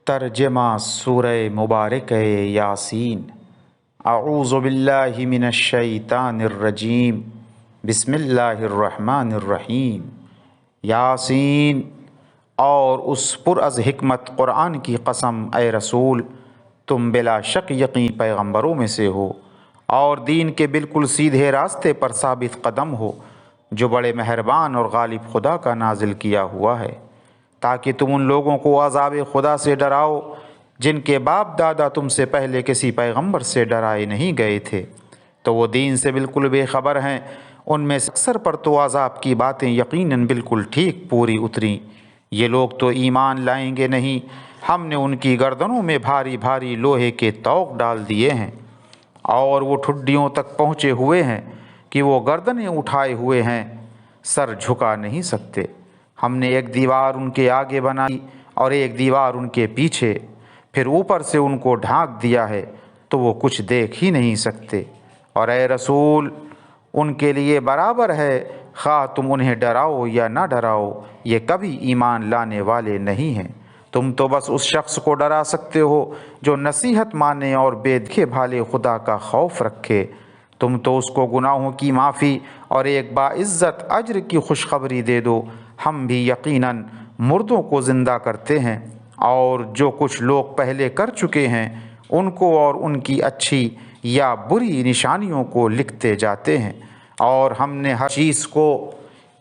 ترجمہ سورہ مبارک یاسین۔ اعوذ باللہ من الشیطان الرجیم، بسم اللہ الرحمن الرحیم۔ یاسین، اور اس پر از حکمت قرآن کی قسم، اے رسول تم بلا شک یقین پیغمبروں میں سے ہو اور دین کے بالکل سیدھے راستے پر ثابت قدم ہو، جو بڑے مہربان اور غالب خدا کا نازل کیا ہوا ہے، تاکہ تم ان لوگوں کو عذاب خدا سے ڈراؤ جن کے باپ دادا تم سے پہلے کسی پیغمبر سے ڈرائے نہیں گئے تھے، تو وہ دین سے بالکل بے خبر ہیں۔ ان میں سے اکثر پر تو عذاب کی باتیں یقیناً بالکل ٹھیک پوری اتریں۔ یہ لوگ تو ایمان لائیں گے نہیں، ہم نے ان کی گردنوں میں بھاری بھاری لوہے کے طوق ڈال دیے ہیں، اور وہ ٹھڈیوں تک پہنچے ہوئے ہیں کہ وہ گردنیں اٹھائے ہوئے ہیں، سر جھکا نہیں سکتے۔ ہم نے ایک دیوار ان کے آگے بنائی اور ایک دیوار ان کے پیچھے، پھر اوپر سے ان کو ڈھانک دیا ہے تو وہ کچھ دیکھ ہی نہیں سکتے۔ اور اے رسول، ان کے لیے برابر ہے خواہ تم انہیں ڈراؤ یا نہ ڈراؤ، یہ کبھی ایمان لانے والے نہیں ہیں۔ تم تو بس اس شخص کو ڈرا سکتے ہو جو نصیحت مانے اور بے دیکھے بھالے خدا کا خوف رکھے۔ تم تو اس کو گناہوں کی معافی اور ایک باعزت اجر کی خوشخبری دے دو۔ ہم بھی یقیناً مردوں کو زندہ کرتے ہیں، اور جو کچھ لوگ پہلے کر چکے ہیں ان کو اور ان کی اچھی یا بری نشانیوں کو لکھتے جاتے ہیں، اور ہم نے ہر چیز کو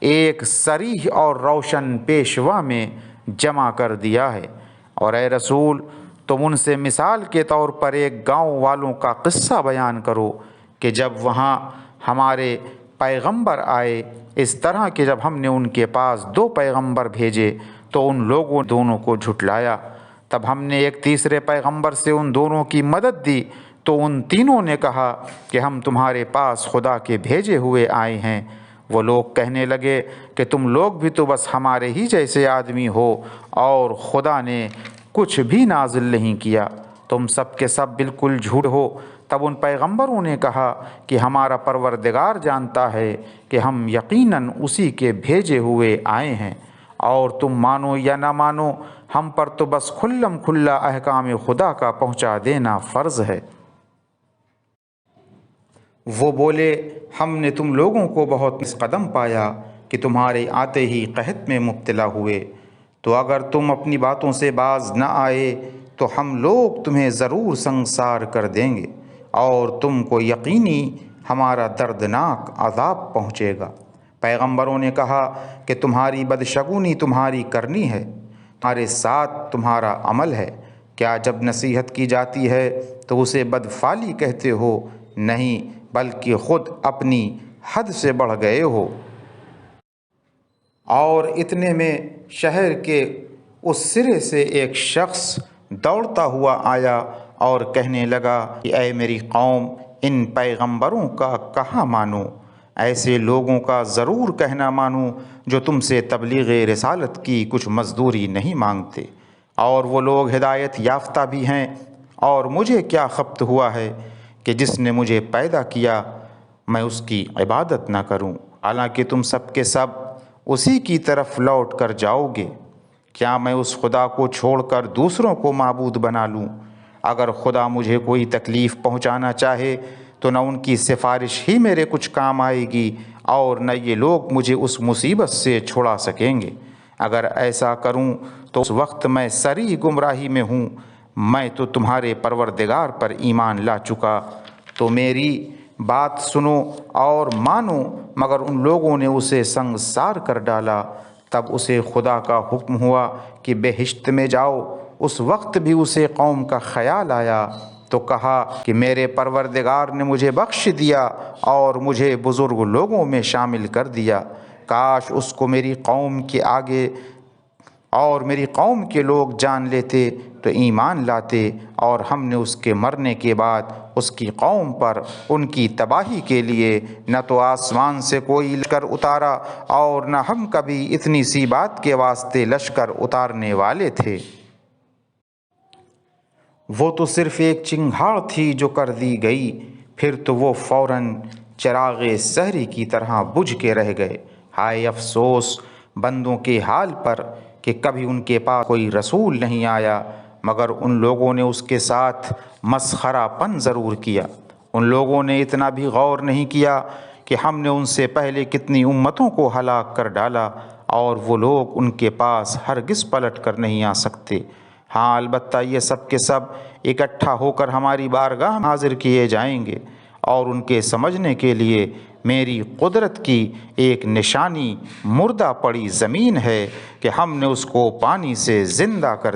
ایک صریح اور روشن پیشوا میں جمع کر دیا ہے۔ اور اے رسول، تم ان سے مثال کے طور پر ایک گاؤں والوں کا قصہ بیان کرو کہ جب وہاں ہمارے پیغمبر آئے، اس طرح کہ جب ہم نے ان کے پاس 2 پیغمبر بھیجے تو ان لوگوں دونوں کو جھٹلایا۔ تب ہم نے ایک تیسرے پیغمبر سے ان دونوں کی مدد دی تو ان تینوں نے کہا کہ ہم تمہارے پاس خدا کے بھیجے ہوئے آئے ہیں۔ وہ لوگ کہنے لگے کہ تم لوگ بھی تو بس ہمارے ہی جیسے آدمی ہو، اور خدا نے کچھ بھی نازل نہیں کیا، تم سب کے سب بالکل جھوٹ ہو۔ تب ان پیغمبروں نے کہا کہ ہمارا پروردگار جانتا ہے کہ ہم یقیناً اسی کے بھیجے ہوئے آئے ہیں، اور تم مانو یا نہ مانو، ہم پر تو بس کھلم کھلا احکام خدا کا پہنچا دینا فرض ہے۔ وہ بولے، ہم نے تم لوگوں کو بہت اس قدم پایا کہ تمہارے آتے ہی قحط میں مبتلا ہوئے، تو اگر تم اپنی باتوں سے باز نہ آئے تو ہم لوگ تمہیں ضرور سنگسار کر دیں گے، اور تم کو یقینی ہمارا دردناک عذاب پہنچے گا۔ پیغمبروں نے کہا کہ تمہاری بدشگونی تمہاری کرنی ہے، تمہارے ساتھ تمہارا عمل ہے۔ کیا جب نصیحت کی جاتی ہے تو اسے بدفعلی کہتے ہو؟ نہیں، بلکہ خود اپنی حد سے بڑھ گئے ہو۔ اور اتنے میں شہر کے اس سرے سے ایک شخص دوڑتا ہوا آیا اور کہنے لگا کہ اے میری قوم، ان پیغمبروں کا کہاں مانوں؟ ایسے لوگوں کا ضرور کہنا مانوں جو تم سے تبلیغ رسالت کی کچھ مزدوری نہیں مانگتے، اور وہ لوگ ہدایت یافتہ بھی ہیں۔ اور مجھے کیا خبت ہوا ہے کہ جس نے مجھے پیدا کیا میں اس کی عبادت نہ کروں، حالانکہ تم سب کے سب اسی کی طرف لوٹ کر جاؤ گے۔ کیا میں اس خدا کو چھوڑ کر دوسروں کو معبود بنا لوں؟ اگر خدا مجھے کوئی تکلیف پہنچانا چاہے تو نہ ان کی سفارش ہی میرے کچھ کام آئے گی، اور نہ یہ لوگ مجھے اس مصیبت سے چھڑا سکیں گے۔ اگر ایسا کروں تو اس وقت میں صریح گمراہی میں ہوں۔ میں تو تمہارے پروردگار پر ایمان لا چکا، تو میری بات سنو اور مانو۔ مگر ان لوگوں نے اسے سنگسار کر ڈالا۔ تب اسے خدا کا حکم ہوا کہ بہشت میں جاؤ۔ اس وقت بھی اسے قوم کا خیال آیا تو کہا کہ میرے پروردگار نے مجھے بخش دیا اور مجھے بزرگ لوگوں میں شامل کر دیا۔ کاش اس کو میری قوم کے آگے اور میری قوم کے لوگ جان لیتے تو ایمان لاتے، اور ہم نے اس کے مرنے کے بعد اس کی قوم پر ان کی تباہی کے لیے نہ تو آسمان سے کوئی لشکر اتارا، اور نہ ہم کبھی اتنی سی بات کے واسطے لشکر اتارنے والے تھے۔ وہ تو صرف ایک چنگھاڑ تھی جو کر دی گئی، پھر تو وہ فوراً چراغ سحری کی طرح بجھ کے رہ گئے۔ ہائے افسوس بندوں کے حال پر کہ کبھی ان کے پاس کوئی رسول نہیں آیا مگر ان لوگوں نے اس کے ساتھ مسخرہ پن ضرور کیا۔ ان لوگوں نے اتنا بھی غور نہیں کیا کہ ہم نے ان سے پہلے کتنی امتوں کو ہلاک کر ڈالا اور وہ لوگ ان کے پاس ہرگز پلٹ کر نہیں آ سکتے۔ ہاں البتہ یہ سب کے سب اکٹھا ہو کر ہماری بارگاہ میں حاضر کیے جائیں گے، اور ان کے سمجھنے کے لیے میری قدرت کی ایک نشانی مردہ پڑی زمین ہے کہ ہم نے اس کو پانی سے زندہ کر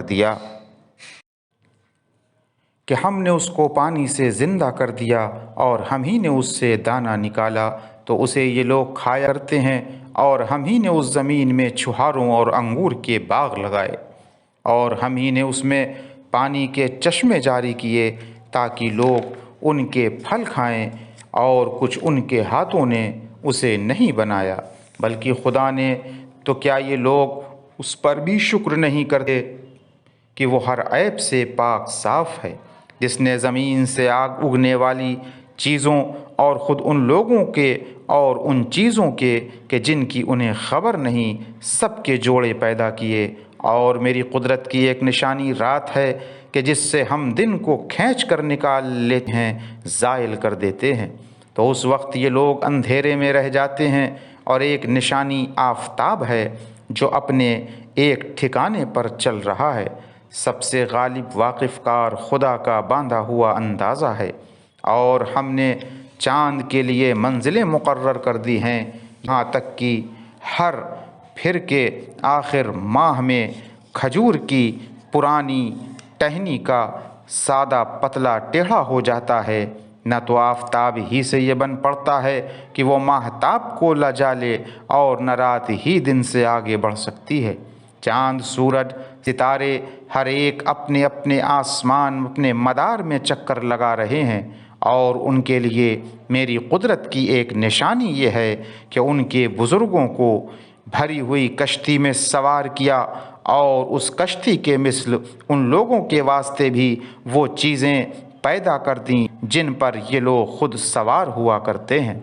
دیا اور ہم ہی نے اس سے دانہ نکالا تو اسے یہ لوگ کھایا کرتے ہیں، اور ہم ہی نے اس زمین میں چھہاروں اور انگور کے باغ لگائے، اور ہم ہی نے اس میں پانی کے چشمے جاری کیے تاکہ لوگ ان کے پھل کھائیں، اور کچھ ان کے ہاتھوں نے اسے نہیں بنایا بلکہ خدا نے۔ تو کیا یہ لوگ اس پر بھی شکر نہیں کرتے کہ وہ ہر عیب سے پاک صاف ہے، جس نے زمین سے آگ اگنے والی چیزوں اور خود ان لوگوں کے اور ان چیزوں کے کہ جن کی انہیں خبر نہیں سب کے جوڑے پیدا کیے۔ اور میری قدرت کی ایک نشانی رات ہے کہ جس سے ہم دن کو کھینچ کر نکال لیتے ہیں، زائل کر دیتے ہیں، تو اس وقت یہ لوگ اندھیرے میں رہ جاتے ہیں۔ اور ایک نشانی آفتاب ہے جو اپنے ایک ٹھکانے پر چل رہا ہے۔ سب سے غالب واقف کار خدا کا باندھا ہوا اندازہ ہے۔ اور ہم نے چاند کے لیے منزلیں مقرر کر دی ہیں، یہاں تک کہ ہر پھر کے آخر ماہ میں کھجور کی پرانی ٹہنی کا سادہ پتلا ٹیڑھا ہو جاتا ہے۔ نہ تو آفتاب ہی سے یہ بن پڑتا ہے کہ وہ ماہتاب کو لجا لے، اور نہ رات ہی دن سے آگے بڑھ سکتی ہے۔ چاند، سورج، ستارے ہر ایک اپنے اپنے آسمان اپنے مدار میں چکر لگا رہے ہیں، اور ان کے لیے میری قدرت کی ایک نشانی یہ ہے کہ ان کے بزرگوں کو بھری ہوئی کشتی میں سوار کیا، اور اس کشتی کے مثل ان لوگوں کے واسطے بھی وہ چیزیں پیدا کر دیں جن پر یہ لوگ خود سوار ہوا کرتے ہیں۔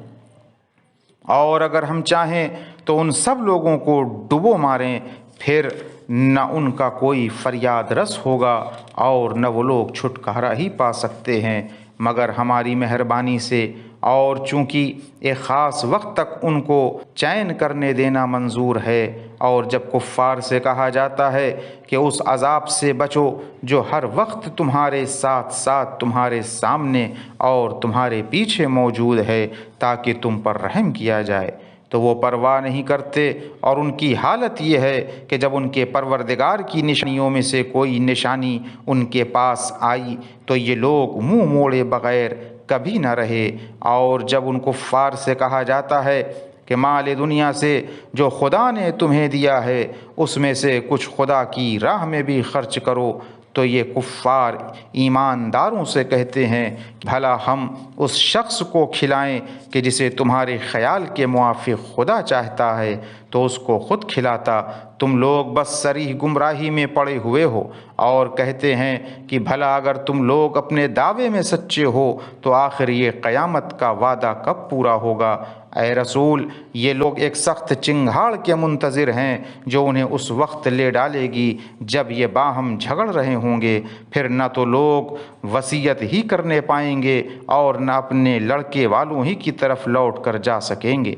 اور اگر ہم چاہیں تو ان سب لوگوں کو ڈبو ماریں، پھر نہ ان کا کوئی فریاد رس ہوگا اور نہ وہ لوگ چھٹکارا ہی پا سکتے ہیں مگر ہماری مہربانی سے۔ اور چونکہ ایک خاص وقت تک ان کو چین کرنے دینا منظور ہے، اور جب کفار سے کہا جاتا ہے کہ اس عذاب سے بچو جو ہر وقت تمہارے ساتھ ساتھ تمہارے سامنے اور تمہارے پیچھے موجود ہے تاکہ تم پر رحم کیا جائے، تو وہ پرواہ نہیں کرتے۔ اور ان کی حالت یہ ہے کہ جب ان کے پروردگار کی نشانیوں میں سے کوئی نشانی ان کے پاس آئی تو یہ لوگ منہ موڑے بغیر کبھی نہ رہے۔ اور جب ان کفار سے کہا جاتا ہے کہ مال دنیا سے جو خدا نے تمہیں دیا ہے اس میں سے کچھ خدا کی راہ میں بھی خرچ کرو، تو یہ کفار ایمانداروں سے کہتے ہیں کہ بھلا ہم اس شخص کو کھلائیں کہ جسے تمہارے خیال کے موافق خدا چاہتا ہے تو اس کو خود کھلاتا، تم لوگ بس صریح گمراہی میں پڑے ہوئے ہو۔ اور کہتے ہیں کہ بھلا اگر تم لوگ اپنے دعوے میں سچے ہو تو آخر یہ قیامت کا وعدہ کب پورا ہوگا؟ اے رسول، یہ لوگ ایک سخت چنگھاڑ کے منتظر ہیں جو انہیں اس وقت لے ڈالے گی جب یہ باہم جھگڑ رہے ہوں گے، پھر نہ تو لوگ وصیت ہی کرنے پائیں گے اور نہ اپنے لڑکے والوں ہی کی طرف لوٹ کر جا سکیں گے۔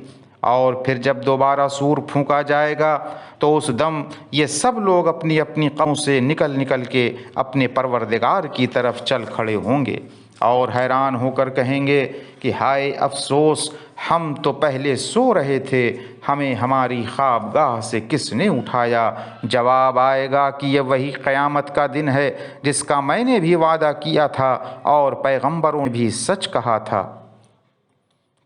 اور پھر جب دوبارہ سور پھونکا جائے گا تو اس دم یہ سب لوگ اپنی اپنی قوموں سے نکل نکل کے اپنے پروردگار کی طرف چل کھڑے ہوں گے اور حیران ہو کر کہیں گے کہ ہائے افسوس، ہم تو پہلے سو رہے تھے، ہمیں ہماری خوابگاہ سے کس نے اٹھایا؟ جواب آئے گا کہ یہ وہی قیامت کا دن ہے جس کا میں نے بھی وعدہ کیا تھا اور پیغمبروں نے بھی سچ کہا تھا۔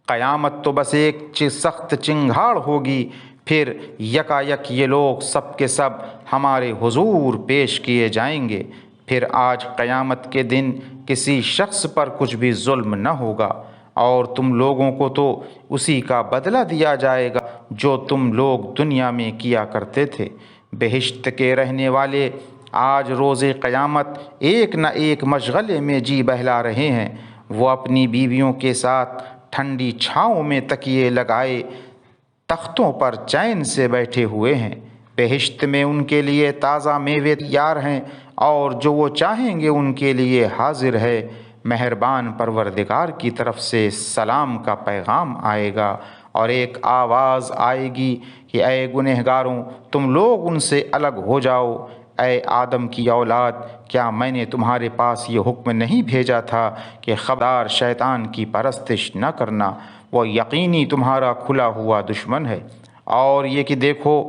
قیامت تو بس ایک سخت چنگھاڑ ہوگی، پھر یکا یک یہ لوگ سب کے سب ہمارے حضور پیش کیے جائیں گے۔ پھر آج قیامت کے دن کسی شخص پر کچھ بھی ظلم نہ ہوگا، اور تم لوگوں کو تو اسی کا بدلہ دیا جائے گا جو تم لوگ دنیا میں کیا کرتے تھے۔ بہشت کے رہنے والے آج روز قیامت ایک نہ ایک مشغلے میں جی بہلا رہے ہیں۔ وہ اپنی بیویوں کے ساتھ ٹھنڈی چھاؤں میں تکیے لگائے تختوں پر چین سے بیٹھے ہوئے ہیں۔ بہشت میں ان کے لیے تازہ میوے تیار ہیں اور جو وہ چاہیں گے ان کے لیے حاضر ہے۔ مہربان پروردگار کی طرف سے سلام کا پیغام آئے گا اور ایک آواز آئے گی کہ اے گنہگاروں، تم لوگ ان سے الگ ہو جاؤ۔ اے آدم کی اولاد، کیا میں نے تمہارے پاس یہ حکم نہیں بھیجا تھا کہ خبردار شیطان کی پرستش نہ کرنا، وہ یقینی تمہارا کھلا ہوا دشمن ہے، اور یہ کہ دیکھو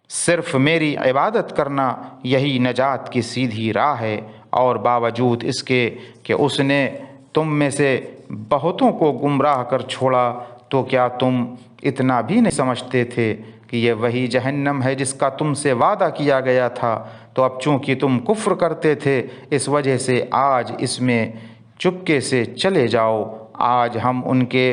صرف میری عبادت کرنا یہی نجات کی سیدھی راہ ہے، اور باوجود اس کے کہ اس نے تم میں سے بہتوں کو گمراہ کر چھوڑا، تو کیا تم اتنا بھی نہیں سمجھتے تھے کہ یہ وہی جہنم ہے جس کا تم سے وعدہ کیا گیا تھا؟ تو اب چونکہ تم کفر کرتے تھے، اس وجہ سے آج اس میں چپکے سے چلے جاؤ۔ آج ہم ان کے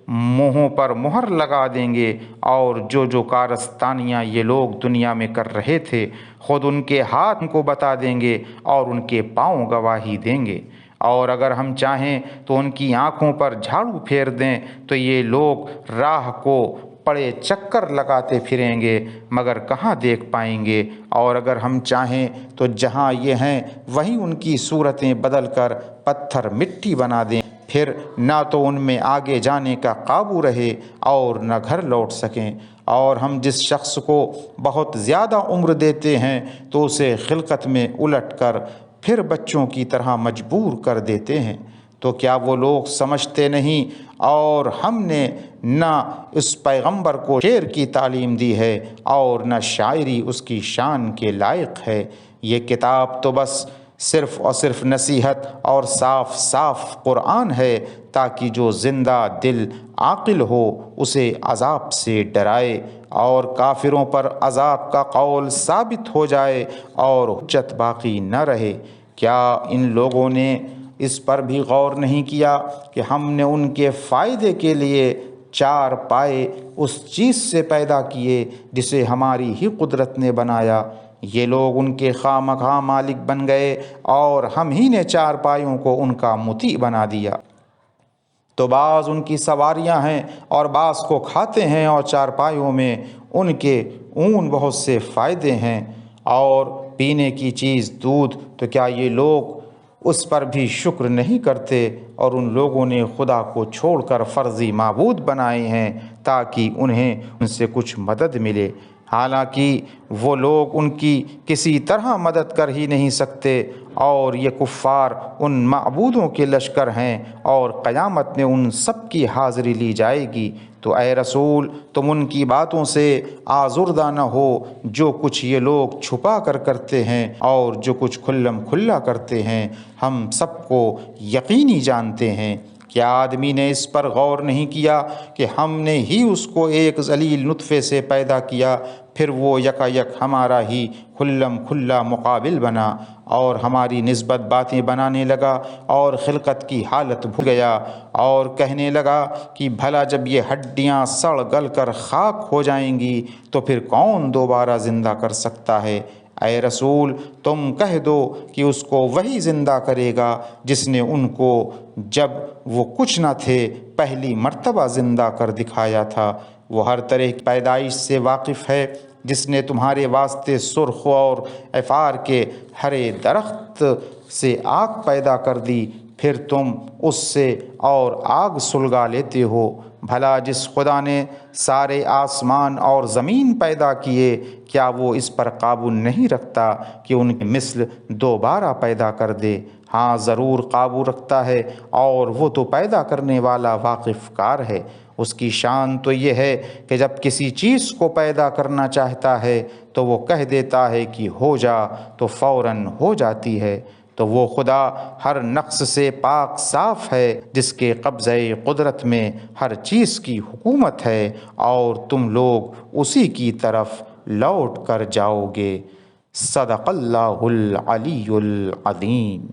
منہوں پر مہر لگا دیں گے، اور جو کارستانیاں یہ لوگ دنیا میں کر رہے تھے خود ان کے ہاتھ کو بتا دیں گے اور ان کے پاؤں گواہی دیں گے۔ اور اگر ہم چاہیں تو ان کی آنکھوں پر جھاڑو پھیر دیں تو یہ لوگ راہ کو پڑے چکر لگاتے پھریں گے مگر کہاں دیکھ پائیں گے، اور اگر ہم چاہیں تو جہاں یہ ہیں وہیں ان کی صورتیں بدل کر پتھر مٹی بنا دیں، پھر نہ تو ان میں آگے جانے کا قابو رہے اور نہ گھر لوٹ سکیں۔ اور ہم جس شخص کو بہت زیادہ عمر دیتے ہیں تو اسے خلقت میں الٹ کر پھر بچوں کی طرح مجبور کر دیتے ہیں۔ تو کیا وہ لوگ سمجھتے نہیں؟ اور ہم نے نہ اس پیغمبر کو شعر کی تعلیم دی ہے اور نہ شاعری اس کی شان کے لائق ہے۔ یہ کتاب تو بس صرف اور صرف نصیحت اور صاف صاف قرآن ہے، تاکہ جو زندہ دل عاقل ہو اسے عذاب سے ڈرائے اور کافروں پر عذاب کا قول ثابت ہو جائے اور حجت باقی نہ رہے۔ کیا ان لوگوں نے اس پر بھی غور نہیں کیا کہ ہم نے ان کے فائدے کے لیے چار پائے اس چیز سے پیدا کیے جسے ہماری ہی قدرت نے بنایا؟ یہ لوگ ان کے خواہ مخواہ مالک بن گئے اور ہم ہی نے چار پائیوں کو ان کا مطیع بنا دیا۔ تو بعض ان کی سواریاں ہیں اور بعض کو کھاتے ہیں، اور چارپائیوں میں ان کے اون بہت سے فائدے ہیں، اور پینے کی چیز دودھ، تو کیا یہ لوگ اس پر بھی شکر نہیں کرتے؟ اور ان لوگوں نے خدا کو چھوڑ کر فرضی معبود بنائے ہیں تاکہ انہیں ان سے کچھ مدد ملے، حالانکہ وہ لوگ ان کی کسی طرح مدد کر ہی نہیں سکتے، اور یہ کفار ان معبودوں کے لشکر ہیں، اور قیامت میں ان سب کی حاضری لی جائے گی۔ تو اے رسول، تم ان کی باتوں سے آزردہ نہ ہو جو کچھ یہ لوگ چھپا کر کرتے ہیں اور جو کچھ کھلم کھلا کرتے ہیں، ہم سب کو یقینی جانتے ہیں۔ کیا آدمی نے اس پر غور نہیں کیا کہ ہم نے ہی اس کو ایک ذلیل نطفے سے پیدا کیا، پھر وہ یکا یک ہمارا ہی کھلم کھلا مقابل بنا اور ہماری نسبت باتیں بنانے لگا اور خلقت کی حالت بھول گیا، اور کہنے لگا کہ بھلا جب یہ ہڈیاں سڑ گل کر خاک ہو جائیں گی تو پھر کون دوبارہ زندہ کر سکتا ہے؟ اے رسول، تم کہہ دو کہ اس کو وہی زندہ کرے گا جس نے ان کو جب وہ کچھ نہ تھے پہلی مرتبہ زندہ کر دکھایا تھا۔ وہ ہر طرح کی پیدائش سے واقف ہے، جس نے تمہارے واسطے سرخ اور عفار کے ہرے درخت سے آگ پیدا کر دی، پھر تم اس سے اور آگ سلگا لیتے ہو۔ بھلا جس خدا نے سارے آسمان اور زمین پیدا کیے، کیا وہ اس پر قابو نہیں رکھتا کہ ان کے مثل دوبارہ پیدا کر دے؟ ہاں ضرور قابو رکھتا ہے، اور وہ تو پیدا کرنے والا واقف کار ہے۔ اس کی شان تو یہ ہے کہ جب کسی چیز کو پیدا کرنا چاہتا ہے تو وہ کہہ دیتا ہے کہ ہو جا، تو فوراً ہو جاتی ہے۔ تو وہ خدا ہر نقص سے پاک صاف ہے، جس کے قبضہ قدرت میں ہر چیز کی حکومت ہے، اور تم لوگ اسی کی طرف لوٹ کر جاؤ گے۔ صدق اللہ العلی العظیم۔